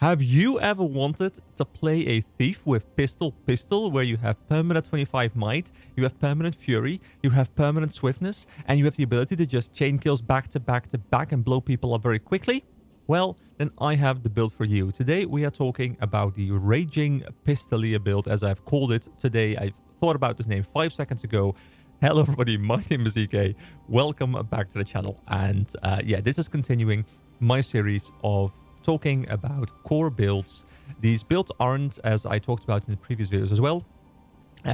Have you ever wanted to play a thief with pistol, where you have permanent 25 might, you have permanent fury, you have permanent swiftness, and you have the ability to just chain kills back to back to back and blow people up very quickly? Well, then I have the build for you. Today we are talking about the Raging Pistoleer build, as I've called it today. I thought about this name 5 seconds ago. Hello everybody, my name is EK. Welcome back to the channel. And yeah, this is continuing my series of talking about core builds. These builds aren't, as I talked about in the previous videos as well,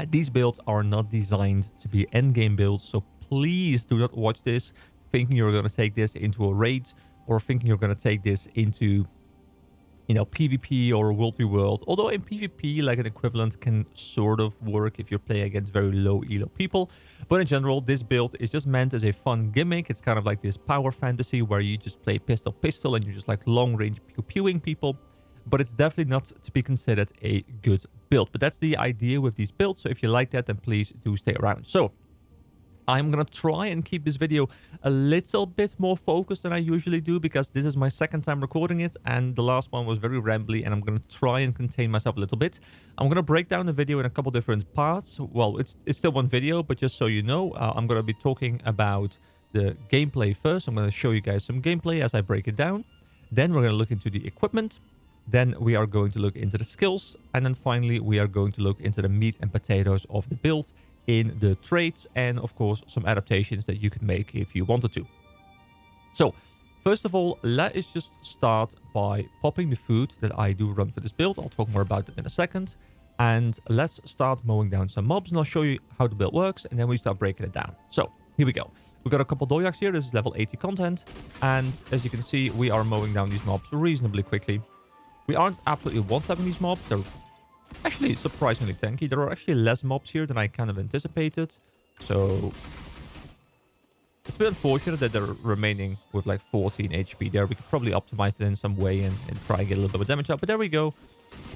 these builds are not designed to be endgame builds, so please do not watch this thinking you're going to take this into a raid or thinking you're going to take this into, you know, PvP or World v World. Although in PvP, like an equivalent can sort of work if you're playing against very low elo people. But in general, this build is just meant as a fun gimmick. It's kind of like this power fantasy where you just play pistol and you're just like long range pew-pewing people. But it's definitely not to be considered a good build. But that's the idea with these builds. So if you like that, then please do stay around. So I'm going to try and keep this video a little bit more focused than I usually do, because this is my second time recording it and the last one was very rambly, and I'm going to try and contain myself a little bit. I'm going to break down the video in a couple different parts. Well, it's still one video, but just so you know, I'm going to be talking about the gameplay first. I'm going to show you guys some gameplay as I break it down. Then we're going to look into the equipment. Then we are going to look into the skills. And then finally, we are going to look into the meat and potatoes of the build, in the traits, and of course some adaptations that you can make if you wanted to. So first of all, let us just start by popping the food that I do run for this build. I'll talk more about it in a second. And let's start mowing down some mobs, and I'll show you how the build works, and then we start breaking it down. So here we go. We've got a couple doyaks here. This is level 80 content, and as you can see, we are mowing down these mobs reasonably quickly. We aren't absolutely one-tapping these mobs. They're actually surprisingly tanky. There are actually less mobs here than I kind of anticipated. So it's a bit unfortunate that they're remaining with like 14 HP there. We could probably optimize it in some way and try and get a little bit of damage out. But there we go.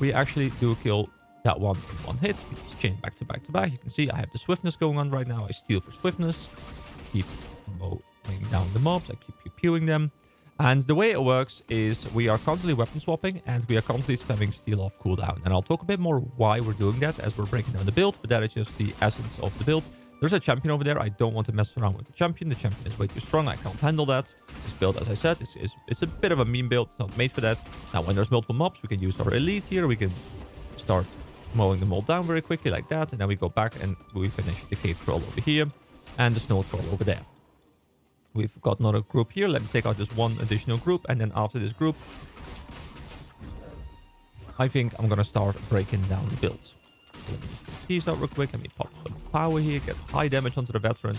We actually do kill that one in one hit. We just chain back to back to back. You can see I have the swiftness going on right now. I steal for swiftness. Keep mowing down the mobs. I keep pew-pewing them. And the way it works is we are constantly weapon swapping, and we are constantly spamming steal off cooldown. And I'll talk a bit more why we're doing that as we're breaking down the build, but that is just the essence of the build. There's a champion over there. I don't want to mess around with the champion. The champion is way too strong. I can't handle that. This build, as I said, it's a bit of a meme build. It's not made for that. Now, when there's multiple mobs, we can use our elite here. We can start mowing them all down very quickly like that. And then we go back and we finish the cave troll over here and the snow troll over there. We've got another group here. Let me take out this one additional group. And then after this group, I think I'm going to start breaking down the builds. So let me just get these out real quick. Let me pop some power here. Get high damage onto the veteran.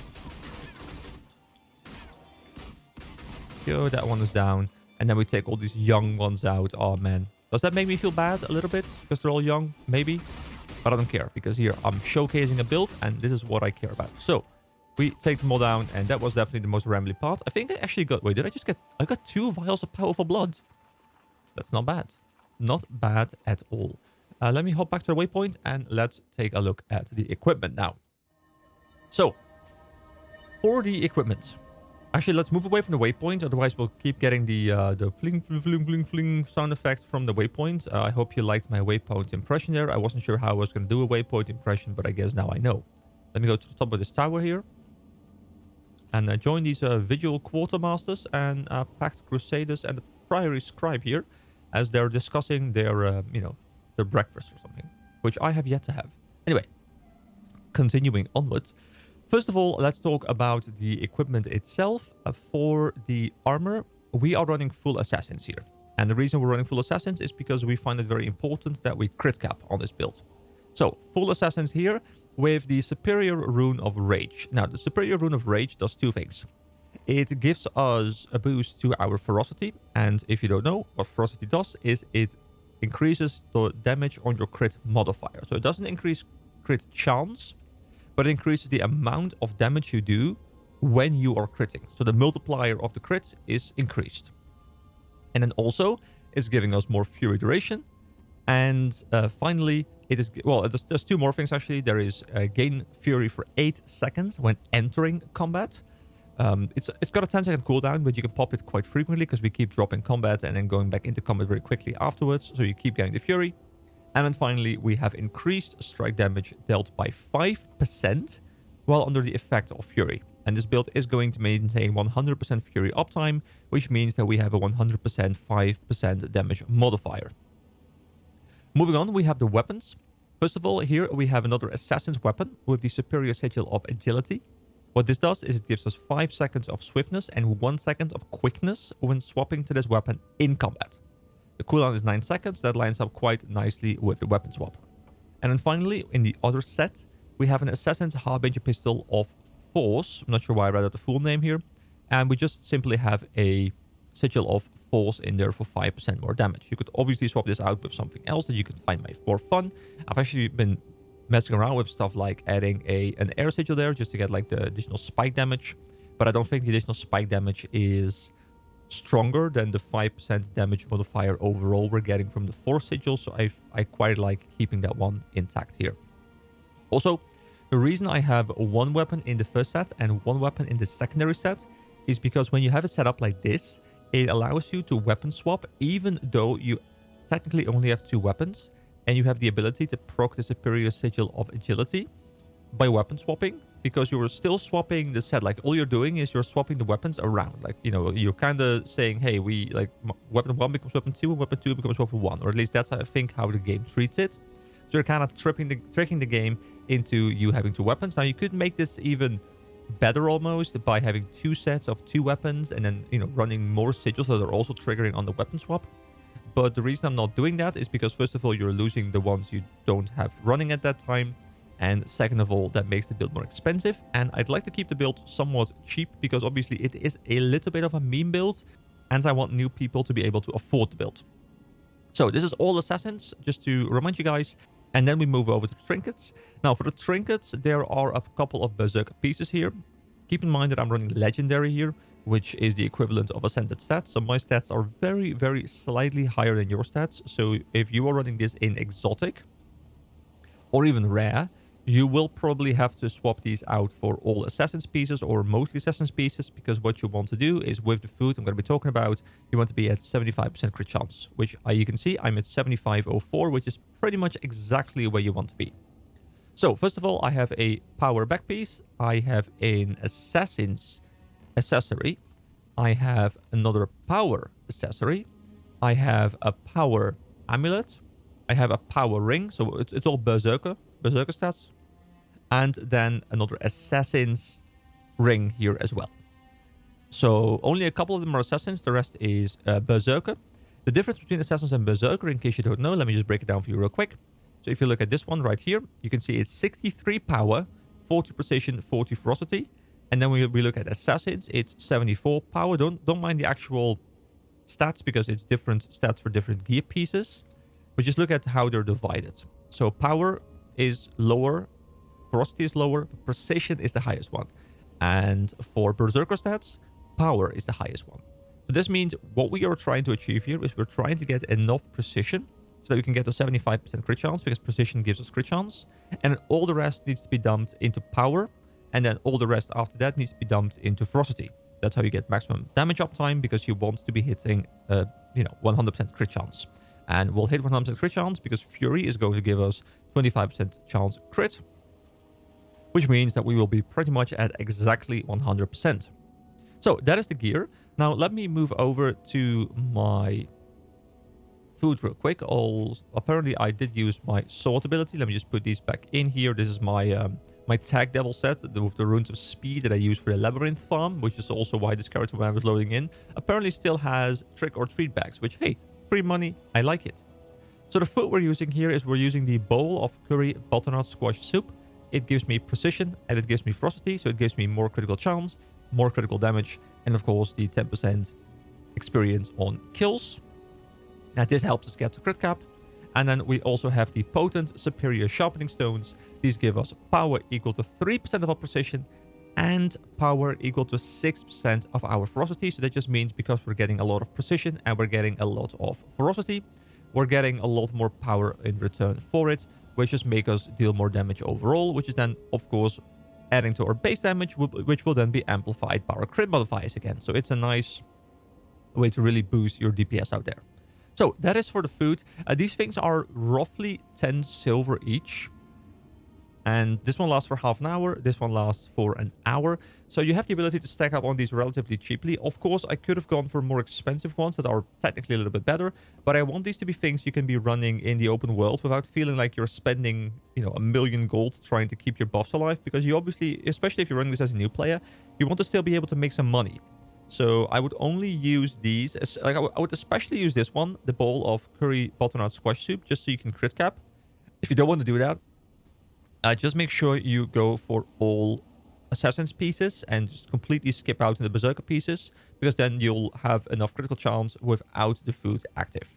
Go, that one is down. And then we take all these young ones out. Oh, man. Does that make me feel bad a little bit? Because they're all young? Maybe. But I don't care. Because here, I'm showcasing a build. And this is what I care about. So we take them all down, and that was definitely the most rambly part. I think I actually got... Wait, did I just get... I got 2 vials of powerful blood. That's not bad. Not bad at all. Let me hop back to the waypoint, and let's take a look at the equipment now. So, for the equipment... Actually, let's move away from the waypoint, otherwise we'll keep getting the fling, fling, fling, fling, fling sound effect from the waypoint. I hope you liked my waypoint impression there. I wasn't sure how I was going to do a waypoint impression, but I guess now I know. Let me go to the top of this tower here. And join these Vigil Quartermasters and Pact Crusaders and the Priory Scribe here, as they're discussing their, you know, their breakfast or something, which I have yet to have. Anyway, continuing onwards. First of all, let's talk about the equipment itself. For the armor, we are running full assassins here. And the reason we're running full assassins is because we find it very important that we crit cap on this build. So, full assassins here, with the Superior Rune of Rage. Now, the Superior Rune of Rage does 2 things. It gives us a boost to our ferocity, and if you don't know, what ferocity does is it increases the damage on your crit modifier. So it doesn't increase crit chance, but it increases the amount of damage you do when you are critting. So the multiplier of the crit is increased. And then also, it's giving us more fury duration. And finally, it is... Well, there's 2 more things, actually. There is gain fury for 8 seconds when entering combat. It's got a 10-second cooldown, but you can pop it quite frequently because we keep dropping combat and then going back into combat very quickly afterwards. So you keep getting the Fury. And then finally, we have increased strike damage dealt by 5% while under the effect of Fury. And this build is going to maintain 100% Fury uptime, which means that we have a 100% 5% damage modifier. Moving on, we have the weapons. First of all, here we have another Assassin's weapon with the superior sigil of agility. What this does is it gives us 5 seconds of swiftness and 1 second of quickness when swapping to this weapon in combat. The cooldown is 9 seconds. That lines up quite nicely with the weapon swap. And then finally, in the other set, we have an Assassin's Harbinger Pistol of Force. I'm not sure why I read out the full name here. And we just simply have a sigil of Force in there for 5% more damage. You could obviously swap this out with something else that you could find more fun. I've actually been messing around with stuff like adding an air sigil there just to get like the additional spike damage. But I don't think the additional spike damage is stronger than the 5% damage modifier overall we're getting from the Force sigil. So I quite like keeping that one intact here. Also, the reason I have one weapon in the first set and one weapon in the secondary set is because when you have it set up like this, it allows you to weapon swap even though you technically only have 2 weapons, and you have the ability to proc the superior sigil of agility by weapon swapping, because you're still swapping the set. Like all you're doing is you're swapping the weapons around. Like, you know, you're kind of saying, hey, we like weapon 1 becomes weapon 2 and weapon 2 becomes weapon 1, or at least that's I think how the game treats it. So you're kind of tricking the game into you having 2 weapons. Now you could make this even better almost by having 2 sets of 2 weapons and then, you know, running more sigils so they're also triggering on the weapon swap. But the reason I'm not doing that is because first of all, you're losing the ones you don't have running at that time. And second of all, that makes the build more expensive. And I'd like to keep the build somewhat cheap because obviously it is a little bit of a meme build. And I want new people to be able to afford the build. So this is all assassins, just to remind you guys. And then we move over to the trinkets. Now for the trinkets, there are a couple of berserker pieces here. Keep in mind that I'm running legendary here, which is the equivalent of ascended stats. So my stats are very, very slightly higher than your stats. So if you are running this in exotic or even rare, you will probably have to swap these out for all Assassin's pieces or mostly Assassin's pieces, because what you want to do is with the food I'm going to be talking about, you want to be at 75% crit chance, which you can see I'm at 7504, which is pretty much exactly where you want to be. So first of all, I have a power back piece. I have an Assassin's accessory. I have another power accessory. I have a power amulet. I have a power ring. So it's all berserker stats. And then another assassin's ring here as well. So only a couple of them are assassins. The rest is berserker. The difference between assassins and berserker, in case you don't know, let me just break it down for you real quick. So if you look at this one right here, you can see it's 63 power, 40 precision, 40 ferocity. And then we look at assassins, it's 74 power. Don't mind the actual stats because it's different stats for different gear pieces. But just look at how they're divided. So power is lower, ferocity is lower, but precision is the highest one. And for berserker stats, power is the highest one. So this means what we are trying to achieve here is we're trying to get enough precision so that we can get to 75% crit chance, because precision gives us crit chance. And all the rest needs to be dumped into power. And then all the rest after that needs to be dumped into ferocity. That's how you get maximum damage uptime, because you want to be hitting, 100% crit chance. And we'll hit 100% crit chance because Fury is going to give us 25% chance crit, which means that we will be pretty much at exactly 100%. So that is the gear. Now let me move over to my food real quick. Apparently I did use my sword ability. Let me just put these back in here. This is my my tag devil set with the runes of speed that I use for the labyrinth farm, which is also why this character, when I was loading in, apparently still has trick or treat bags, which, hey, free money, I like it. So the food we're using here is we're using the bowl of curry butternut squash soup. It gives me precision and it gives me ferocity, so it gives me more critical chance, more critical damage, and of course the 10% experience on kills. Now this helps us get to crit cap. And then we also have the potent superior sharpening stones. These give us power equal to 3% of our precision and power equal to 6% of our ferocity. So that just means because we're getting a lot of precision and we're getting a lot of ferocity, we're getting a lot more power in return for it, which just make us deal more damage overall, which is then, of course, adding to our base damage, which will then be amplified by our crit modifiers again. So it's a nice way to really boost your DPS out there. So that is for the food. These things are roughly 10 silver each. And this one lasts for half an hour. This one lasts for an hour. So you have the ability to stack up on these relatively cheaply. Of course, I could have gone for more expensive ones that are technically a little bit better. But I want these to be things you can be running in the open world without feeling like you're spending, you know, 1,000,000 gold trying to keep your buffs alive. Because you obviously, especially if you're running this as a new player, you want to still be able to make some money. So I would only use these, I would especially use this one, the bowl of curry butternut squash soup, just so you can crit cap. If you don't want to do that, just make sure you go for all Assassin's pieces and just completely skip out in the Berserker pieces, because then you'll have enough critical chance without the food active.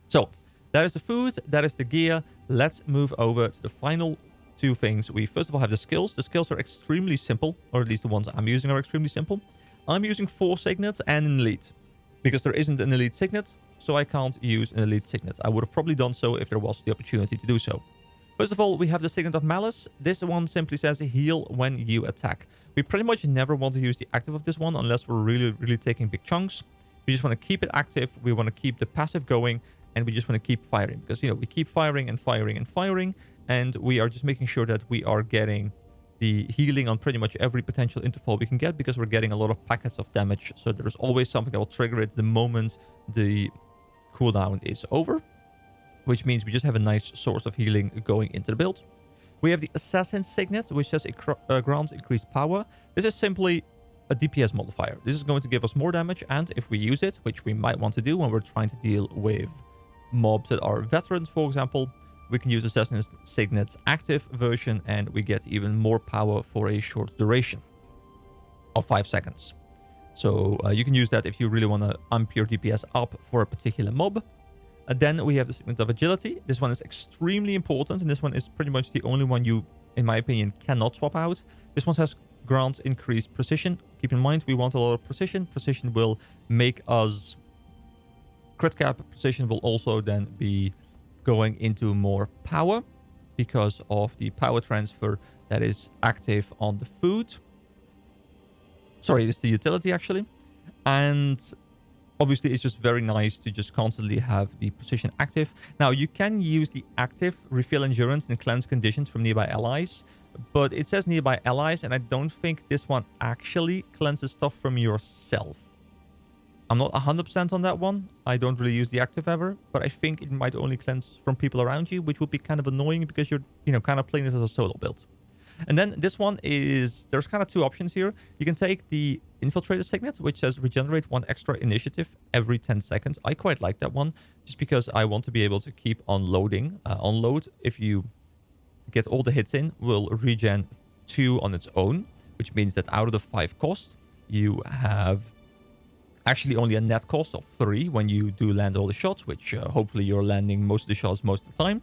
So that is the food, that is the gear. Let's move over to the final two things. We first of all have the skills. The skills are extremely simple, or at least the ones I'm using are extremely simple. I'm using 4 signets and an elite, because there isn't an elite signet, so I can't use an elite signet. I would have probably done so if there was the opportunity to do so. First of all, we have the Signet of Malice. This one simply says heal when you attack. We pretty much never want to use the active of this one unless we're really taking big chunks. We just want to keep it active. We want to keep the passive going, and we just want to keep firing because, you know, we keep firing and firing and firing, and we are just making sure that we are getting the healing on pretty much every potential interval we can get, because we're getting a lot of packets of damage. So there's always something that will trigger it the moment the cooldown is over, which means we just have a nice source of healing going into the build. We have the Assassin Signet, which says it grants increased power. This is simply a DPS modifier. This is going to give us more damage, and if we use it, which we might want to do when we're trying to deal with mobs that are veterans, for example, we can use Assassin Signet's active version, and we get even more power for a short duration of 5 seconds. So you can use that if you really want to amp your DPS up for a particular mob. And then we have the Signet of Agility. This one is extremely important, and this one is pretty much the only one you, in my opinion, cannot swap out. This one has grants increased precision. Keep in mind, we want a lot of precision. Precision will make us crit cap. Precision will also then be going into more power because of the power transfer that is active on the food. Sorry, it's the utility actually. And obviously, it's just very nice to just constantly have the precision active. Now, you can use the active refill endurance and cleanse conditions from nearby allies, but it says nearby allies, and I don't think this one actually cleanses stuff from yourself. I'm not 100% on that one. I don't really use the active ever, but I think it might only cleanse from people around you, which would be kind of annoying because you're, you know, kind of playing this as a solo build. And then this one is, there's kind of 2 options here. You can take the Infiltrator Signet, which says regenerate 1 extra initiative every 10 seconds. I quite like that one, just because I want to be able to keep unloading. Unload, if you get all the hits in, will regen 2 on its own, which means that out of the 5 cost, you have actually only a net cost of 3 when you do land all the shots, which hopefully you're landing most of the shots most of the time.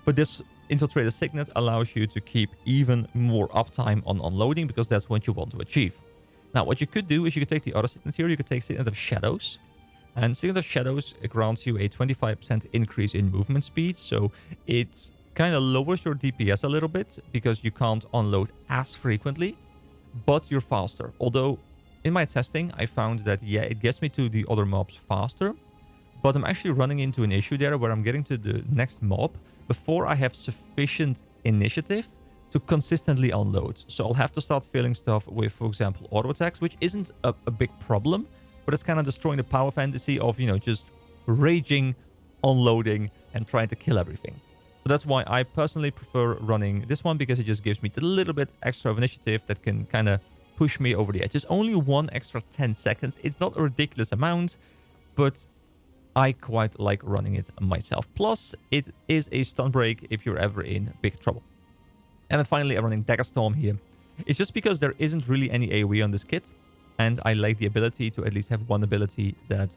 But this Infiltrator Signet allows you to keep even more uptime on unloading, because that's what you want to achieve. Now, what you could do is you could take the other Signet here. You could take Signet of Shadows. And Signet of Shadows grants you a 25% increase in movement speed. So it kind of lowers your DPS a little bit because you can't unload as frequently, but you're faster. Although in my testing, I found that, yeah, it gets me to the other mobs faster, but I'm actually running into an issue there where I'm getting to the next mob before I have sufficient initiative to consistently unload. So I'll have to start filling stuff with, for example, auto attacks, which isn't a big problem, but it's kind of destroying the power fantasy of, you know, just raging, unloading, and trying to kill everything. So that's why I personally prefer running this one, because it just gives me a little bit extra of initiative that can kind of push me over the edge. It's only 1 extra 10 seconds. It's not a ridiculous amount, but I quite like running it myself. Plus, it is a stun break if you're ever in big trouble. And then finally, I'm running Dagger Storm here. It's just because there isn't really any AoE on this kit, and I like the ability to at least have one ability that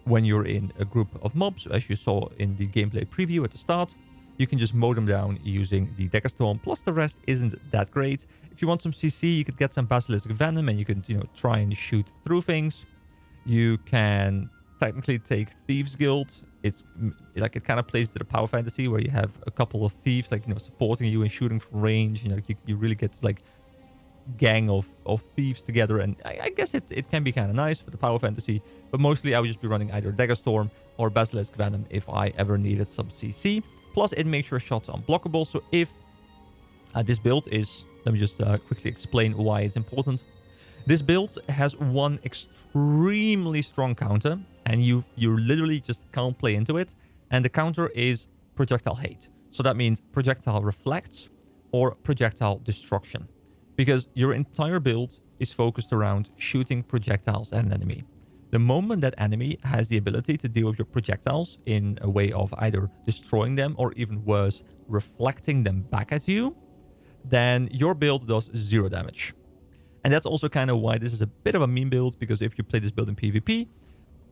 when you're in a group of mobs, as you saw in the gameplay preview at the start, you can just mow them down using the Dagger Storm. Plus, the rest isn't that great. If you want some CC, you could get some Basilisk Venom, and you could, you know, try and shoot through things. You can technically take Thieves Guild it's like it kind of plays to the power fantasy where you have a couple of thieves like, you know, supporting you and shooting from range. You know, you really get this like gang of thieves together, and I guess it can be kind of nice for the power fantasy, but mostly I would just be running either Dagger Storm or Basilisk Venom if I ever needed some CC. Plus, it makes your shots unblockable, so if this build is... Let me just quickly explain why it's important. This build has one extremely strong counter, and you literally just can't play into it, and the counter is projectile hate. So that means projectile reflects or projectile destruction, because your entire build is focused around shooting projectiles at an enemy. The moment that enemy has the ability to deal with your projectiles in a way of either destroying them or even worse, reflecting them back at you, then your build does 0 damage. And that's also kind of why this is a bit of a meme build, because if you play this build in PvP,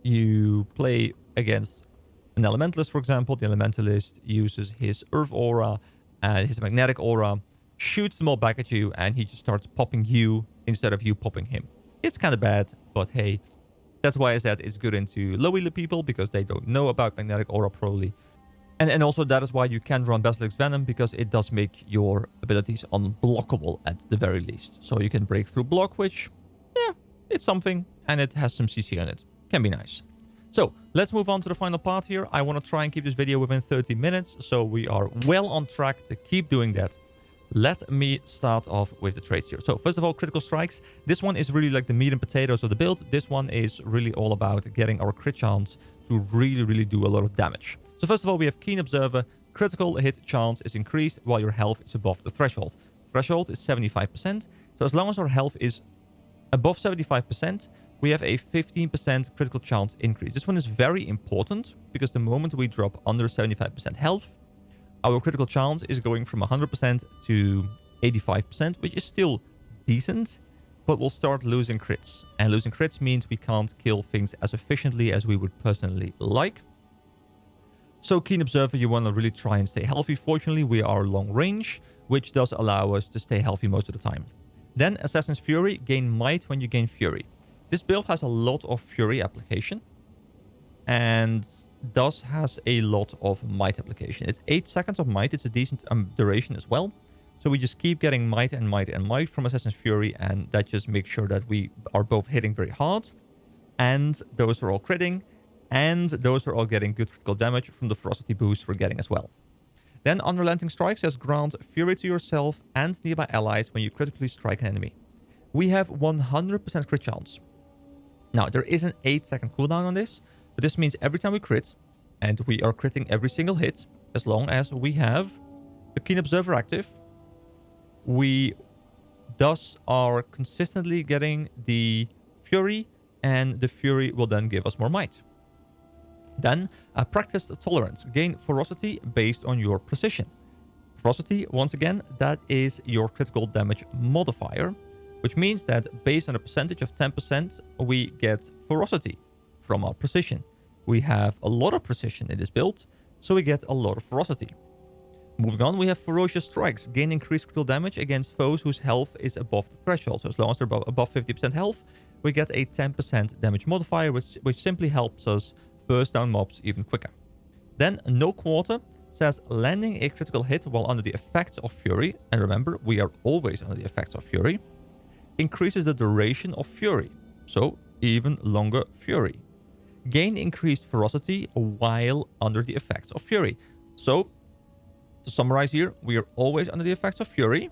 you play against an Elementalist, for example. The Elementalist uses his Earth Aura and his Magnetic Aura, shoots them all back at you, and he just starts popping you instead of you popping him. It's kind of bad, but hey, that's why I said it's good into low elo people, because they don't know about Magnetic Aura probably. And also that is why you can run Basilisk Venom, because it does make your abilities unblockable at the very least. So you can break through block, which, yeah, it's something, and it has some CC on it. Can be nice. So let's move on to the final part here. I want to try and keep this video within 30 minutes, so we are well on track to keep doing that. Let me start off with the traits here. So first of all, critical strikes. This one is really like the meat and potatoes of the build. This one is really all about getting our crit chance to really do a lot of damage. So first of all, we have Keen Observer. Critical hit chance is increased while your health is above the threshold. Threshold is 75%. So as long as our health is above 75%, we have a 15% critical chance increase. This one is very important because the moment we drop under 75% health, our critical chance is going from 100% to 85%, which is still decent, but we'll start losing crits. And losing crits means we can't kill things as efficiently as we would personally like. So Keen Observer, you want to really try and stay healthy. Fortunately, we are long range, which does allow us to stay healthy most of the time. Then Assassin's Fury, gain Might when you gain Fury. This build has a lot of Fury application, and does has a lot of Might application. It's 8 seconds of Might. It's a decent duration as well. So we just keep getting Might and Might and Might from Assassin's Fury, and that just makes sure that we are both hitting very hard, and those are all critting, and those are all getting good critical damage from the ferocity boost we're getting as well. Then Unrelenting Strike says grant Fury to yourself and nearby allies when you critically strike an enemy. We have 100% crit chance. Now, there is an 8-second cooldown on this, but this means every time we crit, and we are critting every single hit, as long as we have the Keen Observer active, we thus are consistently getting the Fury, and the Fury will then give us more Might. Then, Practiced Tolerance. Gain Ferocity based on your precision. Ferocity, once again, that is your critical damage modifier, which means that based on a percentage of 10%, we get Ferocity from our precision. We have a lot of precision in this build, so we get a lot of Ferocity. Moving on, we have Ferocious Strikes. Gain increased critical damage against foes whose health is above the threshold. So as long as they're above 50% health, we get a 10% damage modifier, which simply helps us burst down mobs even quicker. Then No Quarter says landing a critical hit while under the effects of Fury, and remember, we are always under the effects of Fury, increases the duration of Fury, so even longer Fury. Gain increased ferocity while under the effects of Fury. So, to summarize here, we are always under the effects of Fury,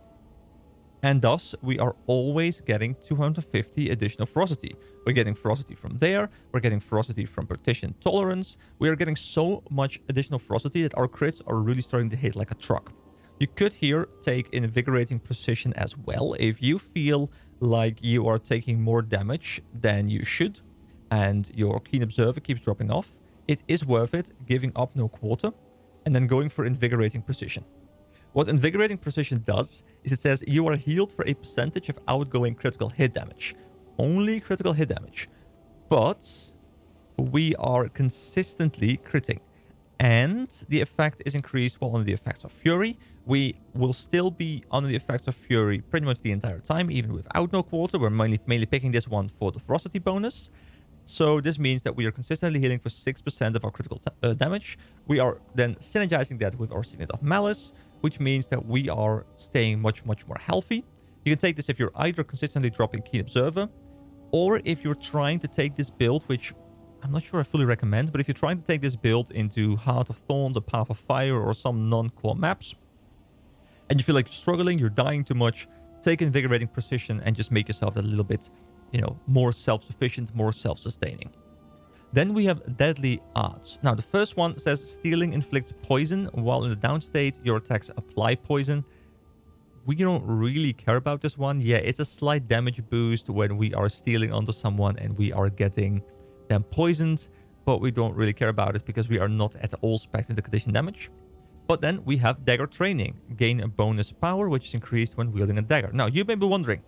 and thus we are always getting 250 additional ferocity. We're getting ferocity from there, we're getting ferocity from Partition Tolerance, we are getting so much additional ferocity that our crits are really starting to hit like a truck. You could here take Invigorating Precision as well if you feel like you are taking more damage than you should, and your Keen Observer keeps dropping off. It is worth it giving up No Quarter and then going for Invigorating Precision. What Invigorating Precision does is it says you are healed for a percentage of outgoing critical hit damage. Only critical hit damage. But we are consistently critting. And the effect is increased while under the effects of Fury. We will still be under the effects of Fury pretty much the entire time, even without No Quarter. We're mainly picking this one for the ferocity bonus. So this means that we are consistently healing for 6% of our critical damage. We are then synergizing that with our Signet of Malice, which means that we are staying much, much more healthy. You can take this if you're either consistently dropping Keen Observer, or if you're trying to take this build, which I'm not sure I fully recommend, but if you're trying to take this build into Heart of Thorns, or Path of Fire, or some non-core maps, and you feel like you're struggling, you're dying too much, take Invigorating Precision and just make yourself a little bit, more self-sufficient, more self-sustaining. Then we have Deadly Arts. Now, the first one says Stealing inflicts poison, while in the down state, your attacks apply poison. We don't really care about this one. Yeah, it's a slight damage boost when we are stealing onto someone and we are getting them poisoned, but we don't really care about it because we are not at all specced into condition damage. But then we have Dagger Training. Gain a bonus power, which is increased when wielding a dagger. Now, you may be wondering,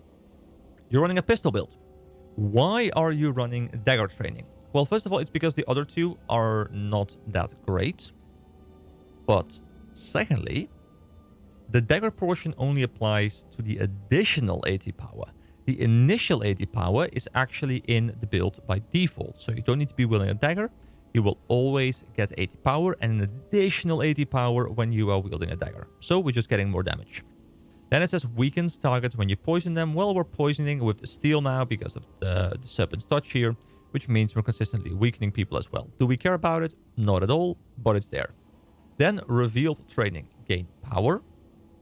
you're running a pistol build. Why are you running Dagger Training? Well, first of all, it's because the other two are not that great. But secondly, the dagger portion only applies to the additional AT power. The initial AT power is actually in the build by default. So you don't need to be wielding a dagger. You will always get AT power and an additional AT power when you are wielding a dagger. So we're just getting more damage. Then it says weakens targets when you poison them. Well, we're poisoning with the steel now because of the Serpent's Touch here, which means we're consistently weakening people as well. Do we care about it? Not at all, but it's there. Then Revealed Training. Gain power,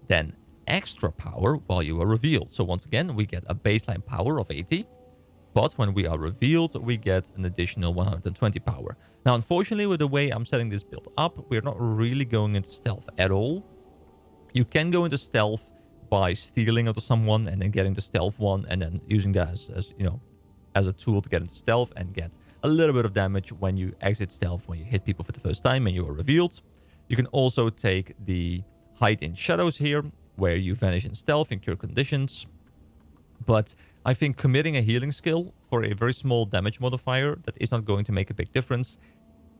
then extra power while you are revealed. So once again, we get a baseline power of 80, but when we are revealed, we get an additional 120 power. Now, unfortunately, with the way I'm setting this build up, we're not really going into stealth at all. You can go into stealth by stealing onto someone and then getting the stealth one and then using that as a tool to get into stealth and get a little bit of damage when you exit stealth, when you hit people for the first time and you are revealed. You can also take the Hide in Shadows here, where you vanish in stealth in cure conditions. But I think committing a healing skill for a very small damage modifier that is not going to make a big difference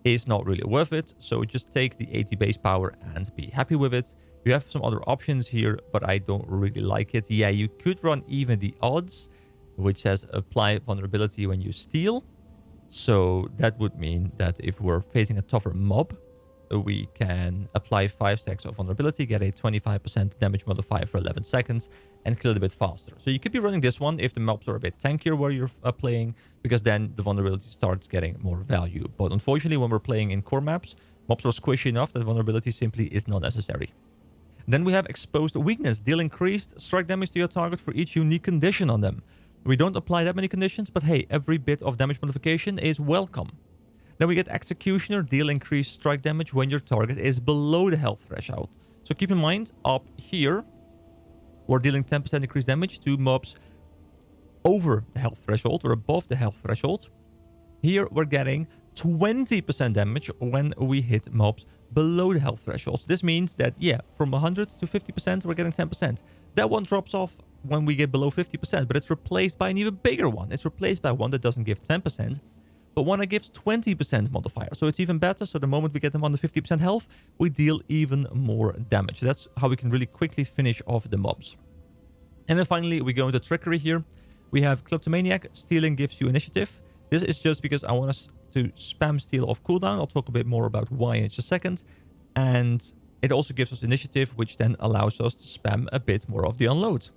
is not really worth it. So just take the 80 base power and be happy with it. You have some other options here, but I don't really like it. Yeah, you could run even the odds, which says apply vulnerability when you steal. So that would mean that if we're facing a tougher mob, we can apply 5 stacks of vulnerability, get a 25% damage modifier for 11 seconds, and kill it a bit faster. So you could be running this one if the mobs are a bit tankier where you're playing, because then the vulnerability starts getting more value. But unfortunately, when we're playing in core maps, mobs are squishy enough that vulnerability simply is not necessary. Then we have Exposed Weakness. Deal increased strike damage to your target for each unique condition on them. We don't apply that many conditions, but hey, every bit of damage modification is welcome. Then we get Executioner. Deal increased strike damage when your target is below the health threshold. So keep in mind, up here, we're dealing 10% increased damage to mobs over the health threshold or above the health threshold. Here, we're getting 20% damage when we hit mobs below the health threshold. So this means that, yeah, from 100 to 50%, we're getting 10%. That one drops off when we get below 50%, but it's replaced by an even bigger one. It's replaced by one that doesn't give 10%. But one that gives 20% modifier. So it's even better. So the moment we get them under 50% health, we deal even more damage. That's how we can really quickly finish off the mobs. And then finally, we go into Trickery here. We have Kleptomaniac. Stealing gives you initiative. This is just because I want us to spam steal off cooldown. I'll talk a bit more about why in just a second. And it also gives us initiative, which then allows us to spam a bit more of the unload.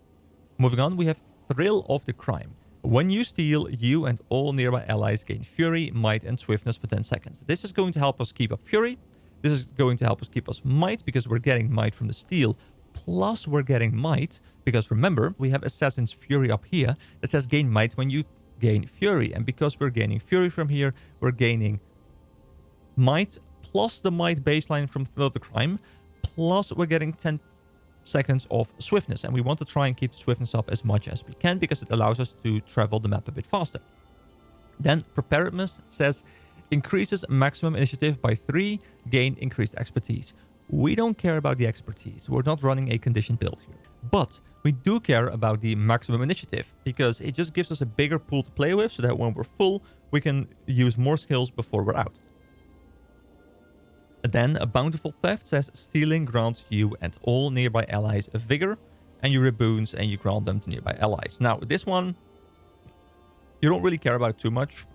Moving on, we have Thrill of the Crime. When you steal, you and all nearby allies gain Fury, Might, and Swiftness for 10 seconds. This is going to help us keep up Fury. This is going to help us keep us Might because we're getting Might from the steal. Plus, we're getting Might because, remember, we have Assassin's Fury up here that says gain Might when you gain Fury. And because we're gaining Fury from here, we're gaining Might plus the Might baseline from Thrill of the Crime. Plus, we're getting 10 seconds of Swiftness, and we want to try and keep the Swiftness up as much as we can because it allows us to travel the map a bit faster. Then Preparedness says increases maximum initiative by 3, gain increased expertise. We don't care about the expertise. We're not running a conditioned build here. But we do care about the maximum initiative because it just gives us a bigger pool to play with so that when we're full, we can use more skills before we're out. Then a Bountiful Theft says stealing grants you and all nearby allies a vigor, and you reboons and you grant them to nearby allies. Now, this one, you don't really care about too much.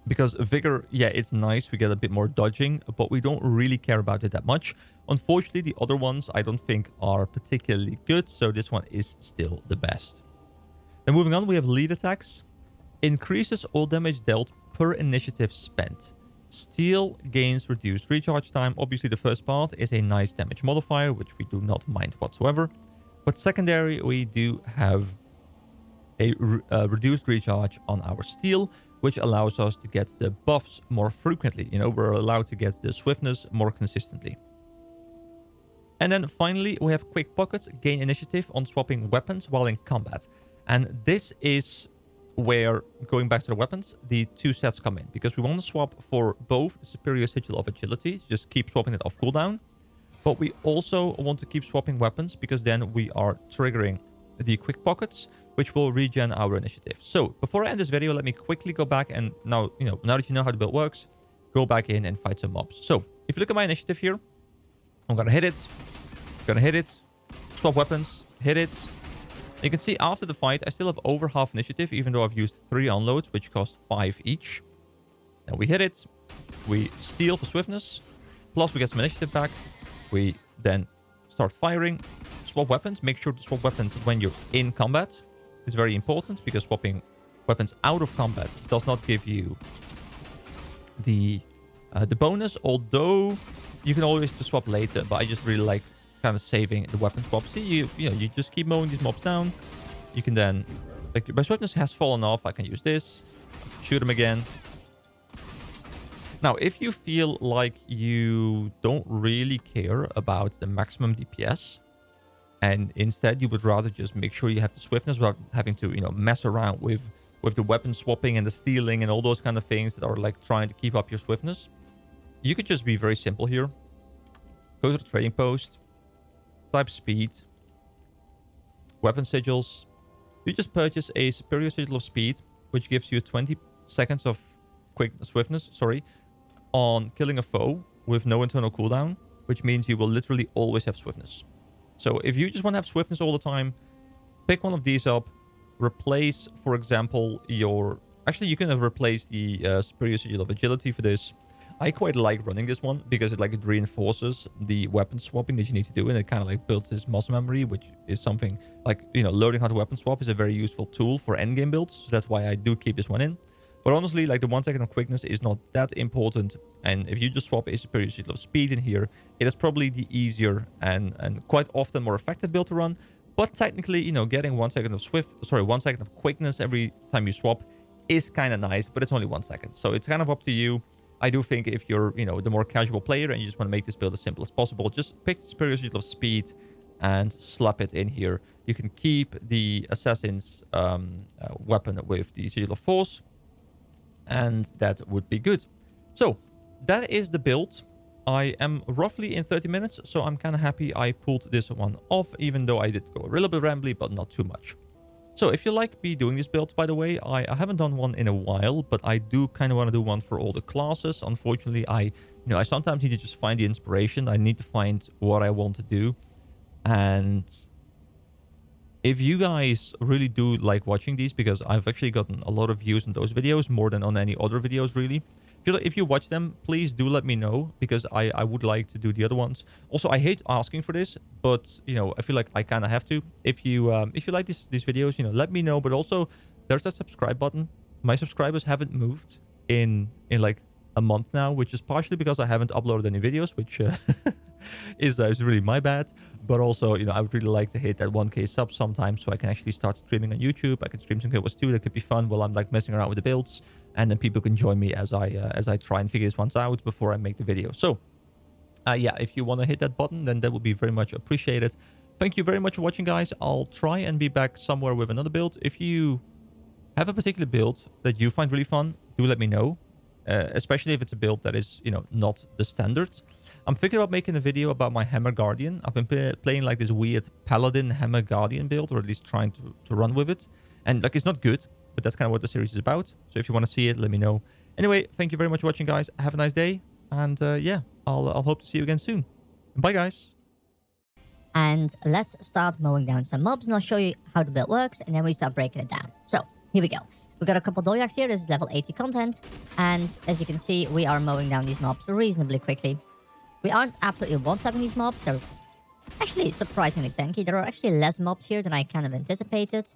Because Vigor, yeah, it's nice. We get a bit more dodging, but we don't really care about it that much. Unfortunately, the other ones I don't think are particularly good, so this one is still the best. Then moving on, we have lead attacks. Increases all damage dealt per initiative spent. Steel gains reduced recharge time. Obviously, the first part is a nice damage modifier, which we do not mind whatsoever. But secondary, we do have a reduced recharge on our steel, which allows us to get the buffs more frequently. You know, we're allowed to get the swiftness more consistently. And then finally, we have quick pockets, gain initiative on swapping weapons while in combat. And this is where, going back to the weapons, the two sets come in. Because we want to swap for both the superior sigil of agility, just keep swapping it off cooldown. But we also want to keep swapping weapons, because then we are triggering the quick pockets, which will regen our initiative. So before I end this video, let me quickly go back and now that you know how the build works, go back in and fight some mobs. So if you look at my initiative here, I'm gonna hit it, swap weapons, hit it. You can see after the fight, I still have over half initiative, even though I've used 3 unloads, which cost 5 each. Then we hit it, we steal for swiftness, plus we get some initiative back. We then start firing, swap weapons. Make sure to swap weapons when you're in combat. It's very important, because swapping weapons out of combat does not give you the bonus, although you can always just swap later. But I just really like kind of saving the weapon swap. See, you just keep mowing these mobs down. You can then, like, my swiftness has fallen off. I can use this, shoot him again. Now, if you feel like you don't really care about the maximum DPS, and instead you would rather just make sure you have the swiftness without having to, mess around with the weapon swapping and the stealing and all those kind of things that are like trying to keep up your swiftness, you could just be very simple here. Go to the trading post, type speed, weapon sigils. You just purchase a superior sigil of speed, which gives you 20 seconds of quick swiftness, on killing a foe with no internal cooldown, which means you will literally always have swiftness. So if you just want to have swiftness all the time, pick one of these up, replace, for example, your... Actually, you can replace the superior sigil of agility for this. I quite like running this one because it reinforces the weapon swapping that you need to do, and it kind of like builds this muscle memory, which is something like, learning how to weapon swap is a very useful tool for endgame builds. So that's why I do keep this one in. But honestly, like, the 1 second of quickness is not that important. And if you just swap a superior sigil of speed in here, it is probably the easier and quite often more effective build to run. But technically, getting 1 second of 1 second of quickness every time you swap is kind of nice, but it's only 1 second. So it's kind of up to you. I do think if you're, the more casual player and you just want to make this build as simple as possible, just pick the superior sigil of speed and slap it in here. You can keep the assassin's weapon with the sigil of force, and that would be good. So that is the build. I am roughly in 30 minutes, so I'm kind of happy I pulled this one off, even though I did go a little bit rambly, but not too much. So if you like me doing this build, by the way, I haven't done one in a while, but I do kind of want to do one for all the classes. Unfortunately, I sometimes need to just find the inspiration. I need to find what I want to do. And if you guys really do like watching these, because I've actually gotten a lot of views on those videos, more than on any other videos, really. If you watch them, please do let me know, because I would like to do the other ones. Also, I hate asking for this, but, I feel like I kind of have to. If you like these videos, let me know. But also, there's that subscribe button. My subscribers haven't moved in like a month now, which is partially because I haven't uploaded any videos, which is really my bad. But also, I would really like to hit that 1K sub sometime, so I can actually start streaming on YouTube. I can stream some Guild Wars 2. That could be fun while I'm like messing around with the builds, and then people can join me as I try and figure this ones out before I make the video. So yeah, if you want to hit that button, then that would be very much appreciated. Thank you very much for watching, guys. I'll try and be back somewhere with another build. If you have a particular build that you find really fun, do let me know. Especially if it's a build that is, not the standard. I'm thinking about making a video about my Hammer Guardian. I've been playing like this weird Paladin Hammer Guardian build, or at least trying to run with it. And like, it's not good, but that's kind of what the series is about. So if you want to see it, let me know. Anyway, thank you very much for watching, guys. Have a nice day. And yeah, I'll hope to see you again soon. Bye, guys. And let's start mowing down some mobs, and I'll show you how the build works, and then we start breaking it down. So here we go. We got a couple Dolyaks here. This is level 80 content. And as you can see, we are mowing down these mobs reasonably quickly. We aren't absolutely one-tapping these mobs. They're actually surprisingly tanky. There are actually less mobs here than I kind of anticipated.